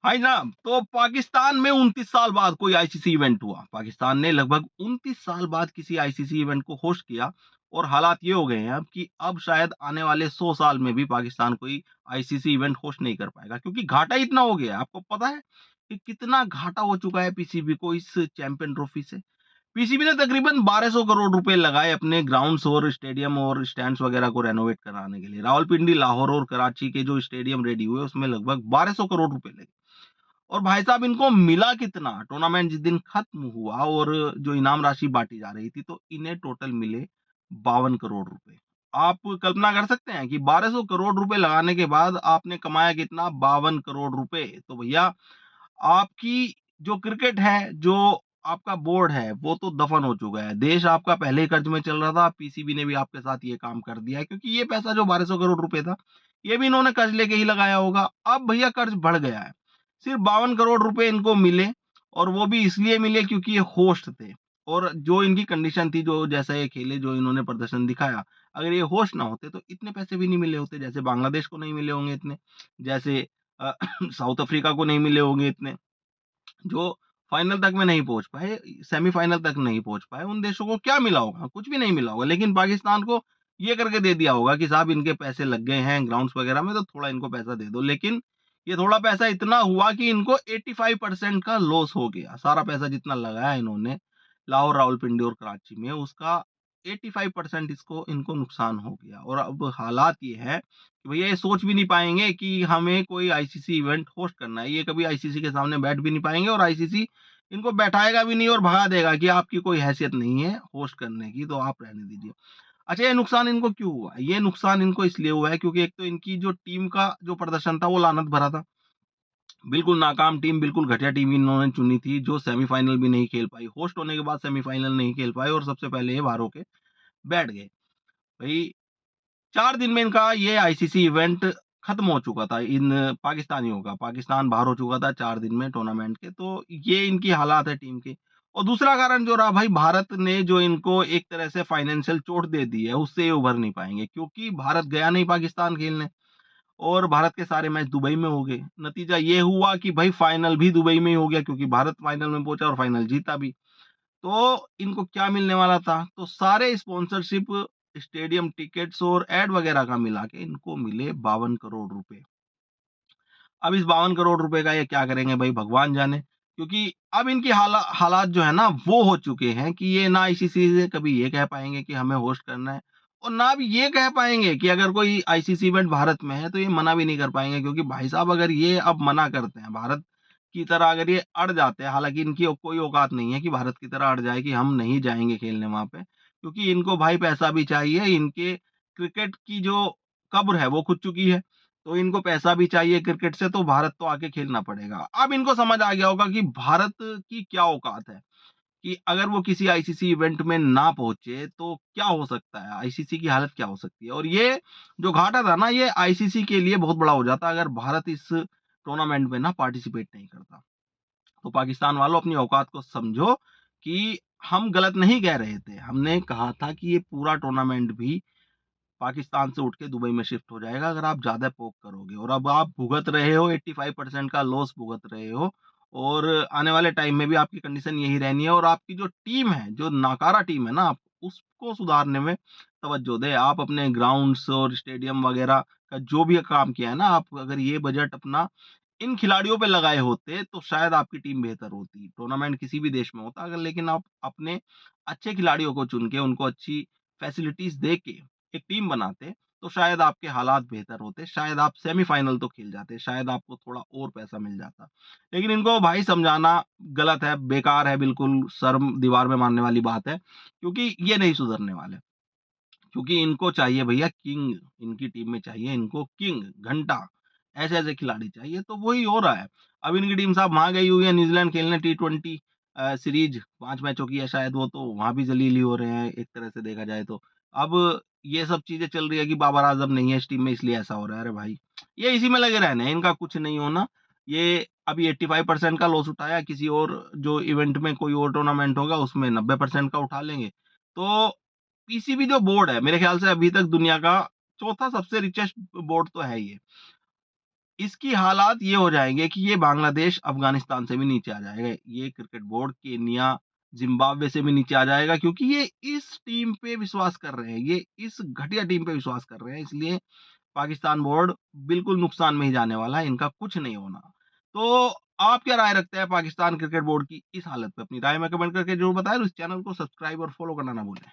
हाँ ना, तो पाकिस्तान में 29 साल बाद कोई आईसीसी इवेंट हुआ। पाकिस्तान ने लगभग 29 साल बाद किसी आईसीसी इवेंट को होस्ट किया और हालात ये हो गए हैं अब कि अब शायद आने वाले 100 साल में भी पाकिस्तान कोई आईसीसी इवेंट होस्ट नहीं कर पाएगा क्योंकि घाटा इतना हो गया है। आपको पता है कि कितना घाटा हो चुका है पीसीबी को इस चैंपियन ट्रॉफी से? पीसीबी ने तकरीबन 1200 करोड़ रुपए लगाए अपने ग्राउंड्स और स्टेडियम और स्टैंड्स वगैरह को रेनोवेट कराने के लिए। रावलपिंडी, लाहौर और कराची के जो स्टेडियम रेडी हुए उसमें लगभग 1200 करोड़ रुपए लगे। और भाई साहब इनको मिला कितना? टूर्नामेंट जिस दिन खत्म हुआ और जो इनाम राशि बाँटी जा रही थी, तो इन्हें टोटल मिले 52 करोड़ रुपए। आप कल्पना कर सकते हैं कि 1200 करोड़ रुपए लगाने के बाद आपने कमाया कितना? 52 करोड़ रुपए। तो भैया आपकी जो क्रिकेट है, जो आपका बोर्ड है, वो तो दफ़न हो चुका है। देश आपका पहले ही कर्ज में चल रहा था, पीसीबी ने भी आपके साथ ये काम कर दिया है क्योंकि ये पैसा जो 1200 करोड़ रुपए था, ये भी इन्होंने कर्ज लेके ही लगाया होगा। अब भैया कर्ज बढ़ गया है। सिर्फ 52 करोड़ रुपए इनको मिले और वो भी इसलिए मिले क्योंकि ये होस्ट थे और जो इनकी कंडीशन थी, जो जैसा ये खेले, जो इन्होंने प्रदर्शन दिखाया, अगर ये होस्ट ना होते तो इतने पैसे भी नहीं मिले होते। जैसे बांग्लादेश को नहीं मिले होंगे इतने, जैसे साउथ अफ्रीका को नहीं मिले होंगे इतने। जो फाइनल तक में नहीं पहुँच पाए, सेमीफाइनल तक नहीं पहुँच पाए, उन देशों को क्या मिला होगा? कुछ भी नहीं मिला होगा। लेकिन पाकिस्तान को ये करके दे दिया होगा कि साहब इनके पैसे लग गए हैं ग्राउंड्स वगैरह में तो थोड़ा इनको पैसा दे दो। लेकिन ये थोड़ा पैसा इतना हुआ कि इनको 85% का लॉस हो गया। सारा पैसा जितना लगाया इन्होंने लाहौर, रावलपिंडी और कराची में उसका 85% इसको इनको नुकसान हो गया। और अब हालात ये है कि भैया ये सोच भी नहीं पाएँगे कि हमें कोई आईसीसी इवेंट होस्ट करना है। ये कभी आईसीसी के सामने बैठ भी नहीं पाएँगे और आईसीसी इनको बैठाएगा भी नहीं और भगा देगा कि आपकी कोई हैसियत नहीं है होस्ट करने की, तो आप रहने दीजिए। अच्छा, ये नुकसान इनको क्यों हुआ? ये नुकसान इनको इसलिए हुआ है क्योंकि एक तो इनकी जो टीम का जो प्रदर्शन था वो लानत भरा था। बिल्कुल नाकाम टीम, बिल्कुल घटिया टीम इन्होंने चुनी थी जो सेमीफाइनल भी नहीं खेल पाई। होस्ट होने के बाद सेमीफाइनल नहीं खेल पाए और सबसे पहले ये बाहर होके बैठ गए। भई 4 दिन में इनका ये आईसीसी इवेंट खत्म हो चुका था इन पाकिस्तानियों का। पाकिस्तान बाहर हो चुका था 4 दिन में टूर्नामेंट के, तो ये इनकी हालात है टीम की। और दूसरा कारण जो रहा भाई भारत ने जो इनको एक तरह से फाइनेंशियल चोट दे दी है, उससे ये उभर नहीं पाएँगे क्योंकि भारत गया नहीं पाकिस्तान खेलने और भारत के सारे मैच दुबई में हो गए। नतीजा ये हुआ कि भाई फाइनल भी दुबई में ही हो गया क्योंकि भारत फाइनल में पहुँचा और फाइनल जीता भी। तो इनको क्या मिलने वाला था? तो सारे स्पॉन्सरशिप, स्टेडियम टिकट्स और एड वगैरह का मिला के इनको मिले 52 करोड़ रुपए। अब इस 52 करोड़ रुपए का ये क्या करेंगे भाई भगवान जाने। क्योंकि अब इनकी हालात जो है ना वो हो चुके हैं कि ये ना आईसीसी से कभी ये कह पाएँगे कि हमें होस्ट करना है और ना भी ये कह पाएँगे कि अगर कोई आईसीसी इवेंट भारत में है तो ये मना भी नहीं कर पाएँगे क्योंकि भाई साहब अगर ये अब मना करते हैं, भारत की तरह अगर ये अड़ जाते हैं, हालाँकि इनकी कोई औकात नहीं है कि भारत की तरह अड़ जाए कि हम नहीं जाएँगे खेलने वहाँ पे। क्योंकि इनको भाई पैसा भी चाहिए, इनके क्रिकेट की जो कब्र है वो खुद चुकी है। तो इनको पैसा भी चाहिए क्रिकेट से तो भारत तो आके खेलना पड़ेगा। अब इनको समझ आ गया होगा कि भारत की क्या औकात है, कि अगर वो किसी आईसीसी इवेंट में ना पहुँचे तो क्या हो सकता है, आईसीसी की हालत क्या हो सकती है। और ये जो घाटा था ना ये आईसीसी के लिए बहुत बड़ा हो जाता अगर भारत इस टूर्नामेंट में ना पार्टिसिपेट नहीं करता। तो पाकिस्तान वालों अपनी औकात को समझो कि हम गलत नहीं कह रहे थे। हमने कहा था कि ये पूरा टूर्नामेंट भी पाकिस्तान से उठ के दुबई में शिफ्ट हो जाएगा अगर आप ज़्यादा पोक करोगे और अब आप भुगत रहे हो 85% का लॉस भुगत रहे हो और आने वाले टाइम में भी आपकी कंडीशन यही रहनी है और आपकी जो टीम है, जो नाकारा टीम है ना, आप उसको सुधारने में तवज्जो दें। आप अपने ग्राउंड्स और स्टेडियम वगैरह का जो भी काम किया है ना, आप अगर ये बजट अपना इन खिलाड़ियों पे लगाए होते तो शायद आपकी टीम बेहतर होती। टूर्नामेंट किसी भी देश में होता अगर लेकिन आप अपने अच्छे खिलाड़ियों को चुन के उनको अच्छी फैसिलिटीज़ दे के एक टीम बनाते, तो शायद आपके हालात बेहतर होते, शायद आप सेमीफ़ाइनल तो खेल जाते, शायद आपको थोड़ा और पैसा मिल जाता। लेकिन इनको भाई समझाना गलत है, बेकार है, बिल्कुल सर दीवार में मारने वाली बात है, क्योंकि ये नहीं सुधरने वाले। क्योंकि इनको चाहिए भैया किंग, इनकी टीम में चाहिए इनको किंग, घंटा, ऐसे-ऐसे खिलाड़ी चाहिए, तो वही हो रहा है। अब इनकी टीम साहब वहाँ गई हुई है न्यूज़ीलैंड खेलने टी20 सीरीज़ 5 मैचों की है शायद वो, तो वहाँ भी ज़लील ही हो रहे हैं एक तरह से देखा जाए तो। अब ये सब चीज़ें चल रही है कि बाबर आज़म नहीं है इस टीम में इसलिए ऐसा हो रहा है। अरे भाई, ये इसी में लगे रहना है, इनका कुछ नहीं होना। ये अभी 85% का लॉस उठाया, किसी और जो इवेंट में कोई और टूर्नामेंट होगा उसमें 90% का उठा लेंगे। तो पीसीबी जो बोर्ड है, मेरे ख्याल से अभी तक दुनिया का चौथा सबसे रिचेस्ट बोर्ड तो है ये। इसकी हालात ये हो जाएँगे कि ये बांग्लादेश, अफ़गानिस्तान से भी नीचे आ जाएगा। ये क्रिकेट बोर्ड केन्या, ज़िम्बाब्वे से भी नीचे आ जाएगा क्योंकि ये इस टीम पे विश्वास कर रहे हैं। ये इस घटिया टीम पे विश्वास कर रहे हैं, इसलिए पाकिस्तान बोर्ड बिल्कुल नुकसान में ही जाने वाला है, इनका कुछ नहीं होना। तो आप क्या राय रखते हैं पाकिस्तान क्रिकेट बोर्ड की इस हालत पे? अपनी राय में कमेंट करके ज़रूर बताएँ और इस चैनल को सब्सक्राइब और फ़ॉलो करना ना भूलें।